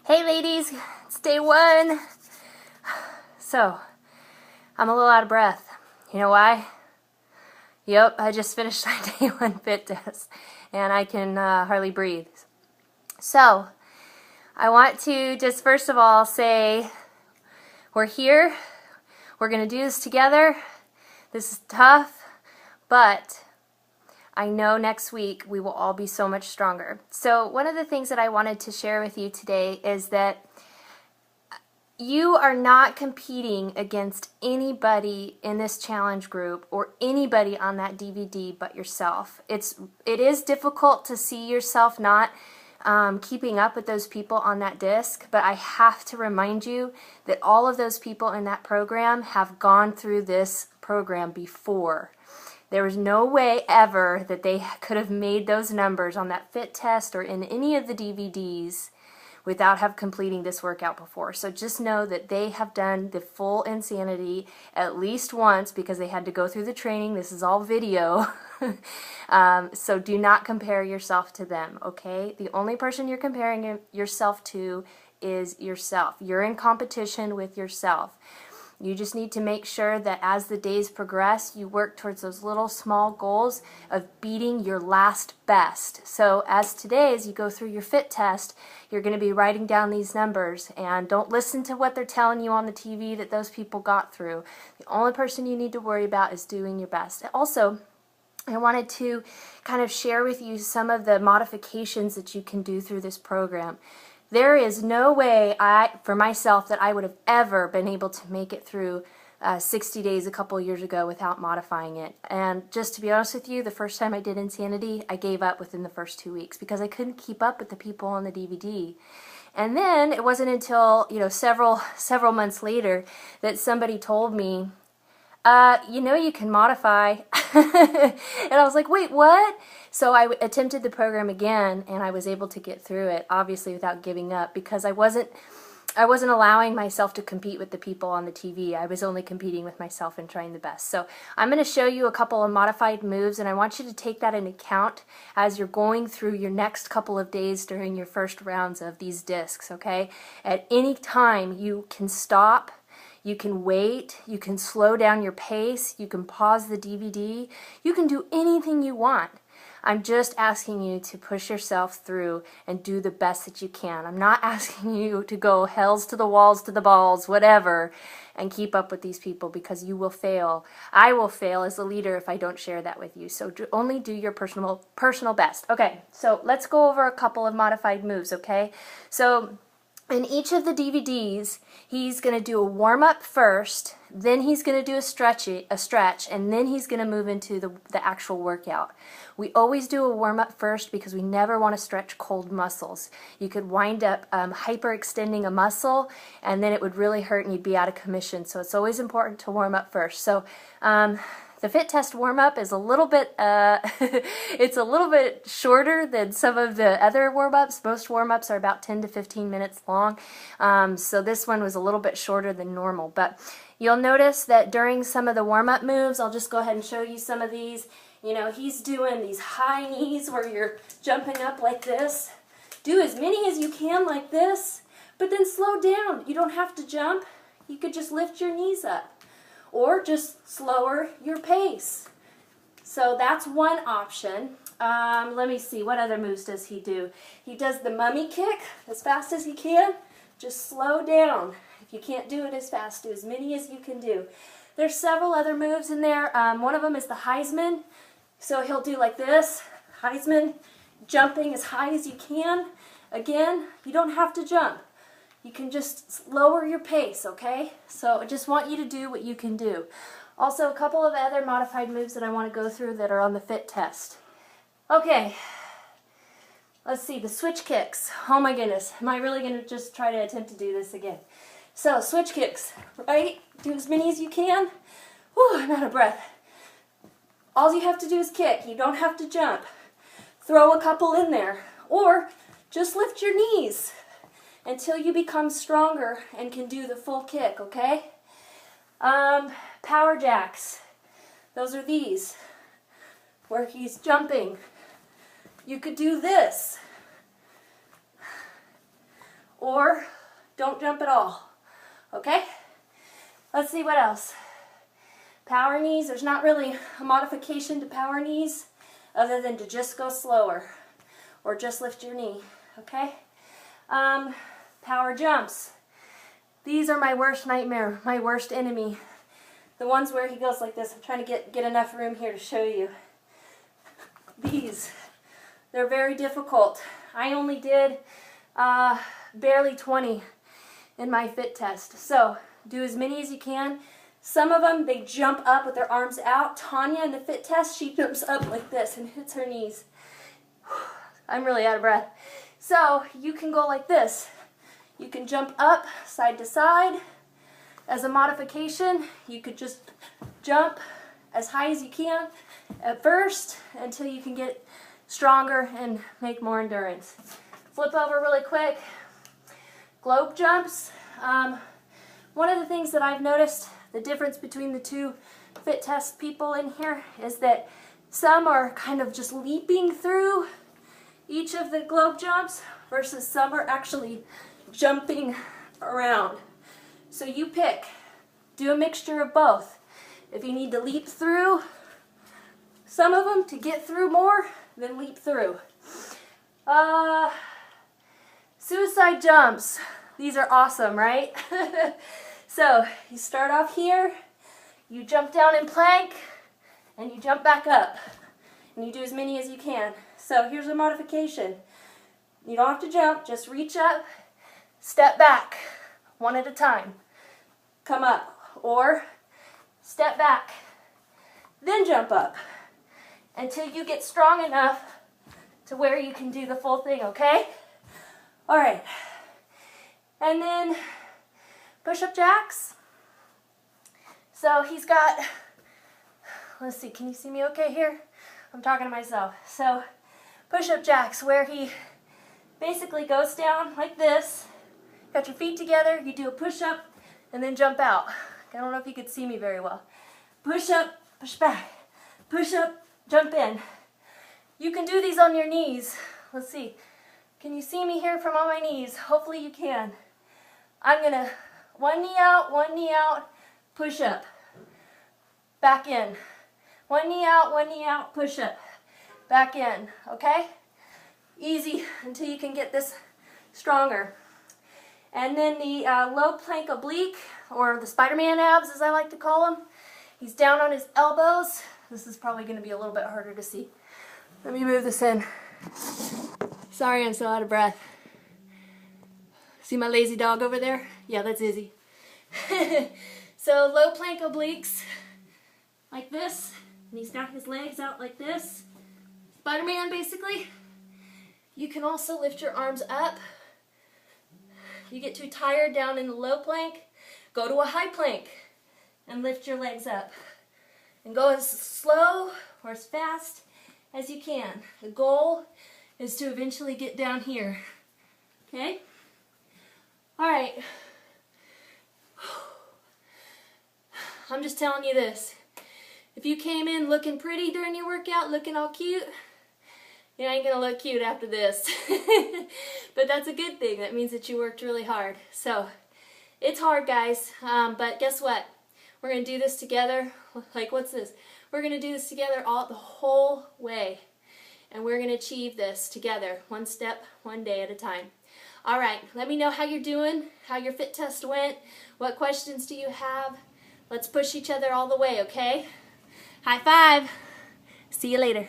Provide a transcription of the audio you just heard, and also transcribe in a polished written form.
Hey ladies, it's day one. So, I'm a little out of breath. You know why? Yep, I just finished my day one fit test and I can hardly breathe. So, I want to just first of all say, we're here, we're going to do this together. This is tough, but I know next week we will all be so much stronger. So one of the things that I wanted to share with you today is that you are not competing against anybody in this challenge group or anybody on that DVD but yourself. It is difficult to see yourself not keeping up with those people on that disc, but I have to remind you that all of those people in that program have gone through this program before. There was no way ever that they could have made those numbers on that fit test or in any of the DVDs without completing this workout before. So just know that they have done the full Insanity at least once because they had to go through the training. This is all video. So do not compare yourself to them, okay? The only person you're comparing yourself to is yourself. You're in competition with yourself. You just need to make sure that as the days progress, you work towards those little small goals of beating your last best. So as today, as you go through your fit test, you're going to be writing down these numbers, and don't listen to what they're telling you on the TV that those people got through. The only person you need to worry about is doing your best. Also, I wanted to kind of share with you some of the modifications that you can do through this program. There is no way for myself that I would have ever been able to make it through 60 days a couple years ago without modifying it. And just to be honest with you, the first time I did Insanity, I gave up within the first 2 weeks because I couldn't keep up with the people on the DVD. And then it wasn't until, several months later that somebody told me, you can modify. And I was like, wait, what? So I attempted the program again, and I was able to get through it, obviously without giving up, because I wasn't allowing myself to compete with the people on the TV. I was only competing with myself and trying the best. So I'm going to show you a couple of modified moves, and I want you to take that into account as you're going through your next couple of days during your first rounds of these discs, okay? At any time, you can stop. You can wait, you can slow down your pace, you can pause the DVD, you can do anything you want. I'm just asking you to push yourself through and do the best that you can. I'm not asking you to go hells to the walls, to the balls, whatever, and keep up with these people, because you will fail. I will fail as a leader if I don't share that with you. So only do your personal best. Okay, so let's go over a couple of modified moves, okay? So in each of the DVDs, he's going to do a warm-up first, then he's going to do a stretch, and then he's going to move into the actual workout. We always do a warm-up first because we never want to stretch cold muscles. You could wind up hyperextending a muscle, and then it would really hurt and you'd be out of commission. So it's always important to warm up first. So the fit test warm-up is a little bit, it's a little bit shorter than some of the other warm-ups. Most warm-ups are about 10 to 15 minutes long. So this one was a little bit shorter than normal. But you'll notice that during some of the warm-up moves, I'll just go ahead and show you some of these. He's doing these high knees where you're jumping up like this. Do as many as you can like this, but then slow down. You don't have to jump. You could just lift your knees up, or just slower your pace. So that's one option. Let me see, what other moves does he do? He does the mummy kick as fast as he can. Just slow down. If you can't do it as fast, do as many as you can do. There's several other moves in there. One of them is the Heisman. So he'll do like this, Heisman, jumping as high as you can. Again, you don't have to jump. You can just lower your pace, okay? So I just want you to do what you can do. Also, a couple of other modified moves that I want to go through that are on the fit test. Okay, let's see, the switch kicks. Oh my goodness, am I really going to just try to attempt to do this again? So, switch kicks, right? Do as many as you can. Whew, I'm out of breath. All you have to do is kick. You don't have to jump. Throw a couple in there, or just lift your knees until you become stronger and can do the full kick, okay? Power jacks. Those are these, where he's jumping. You could do this, or don't jump at all. Okay? Let's see what else. Power knees. There's not really a modification to power knees other than to just go slower or just lift your knee. Okay? Power jumps. These are my worst nightmare, my worst enemy. The ones where he goes like this. I'm trying to get enough room here to show you. These, they're very difficult. I only did barely 20 in my fit test. So do as many as you can. Some of them, they jump up with their arms out. Tanya in the fit test, she jumps up like this and hits her knees. I'm really out of breath. So you can go like this. You can jump up side to side. As a modification, you could just jump as high as you can at first until you can get stronger and make more endurance. Flip over really quick. Globe jumps. One of the things that I've noticed, the difference between the two fit test people in here, is that some are kind of just leaping through each of the globe jumps versus some are actually jumping around. So you pick. Do a mixture of both. If you need to leap through some of them to get through more, then leap through. Suicide jumps. These are awesome, right? So you start off here, you jump down in plank, and you jump back up. And you do as many as you can. So here's a modification. You don't have to jump, just reach up, step back, one at a time. Come up, or step back, then jump up until you get strong enough to where you can do the full thing, okay? All right. And then push-up jacks. So he's got, let's see, can you see me okay here? I'm talking to myself. So push-up jacks where he basically goes down like this, got your feet together, you do a push-up, and then jump out. I don't know if you could see me very well. Push up, push back. Push up, jump in. You can do these on your knees. Let's see. Can you see me here from on my knees? Hopefully you can. I'm going to one knee out, push up. Back in. One knee out, push up. Back in. Okay? Easy until you can get this stronger. And then the low plank oblique, or the Spider-Man abs as I like to call them. He's down on his elbows. This is probably going to be a little bit harder to see. Let me move this in. Sorry, I'm so out of breath. See my lazy dog over there? Yeah, that's Izzy. So low plank obliques, like this. And he's got his legs out like this. Spider-Man, basically. You can also lift your arms up. You get too tired down in the low plank, go to a high plank and lift your legs up. And go as slow or as fast as you can. The goal is to eventually get down here. Okay? All right. I'm just telling you this. If you came in looking pretty during your workout, looking all cute, you ain't gonna look cute after this. But that's a good thing. That means that you worked really hard. So it's hard, guys, but guess what? We're gonna do this together. Like, what's this? We're gonna do this together the whole way, and we're gonna achieve this together, one step, one day at a time. All right, let me know how you're doing, how your fit test went, what questions do you have. Let's push each other all the way, okay? High five. See you later.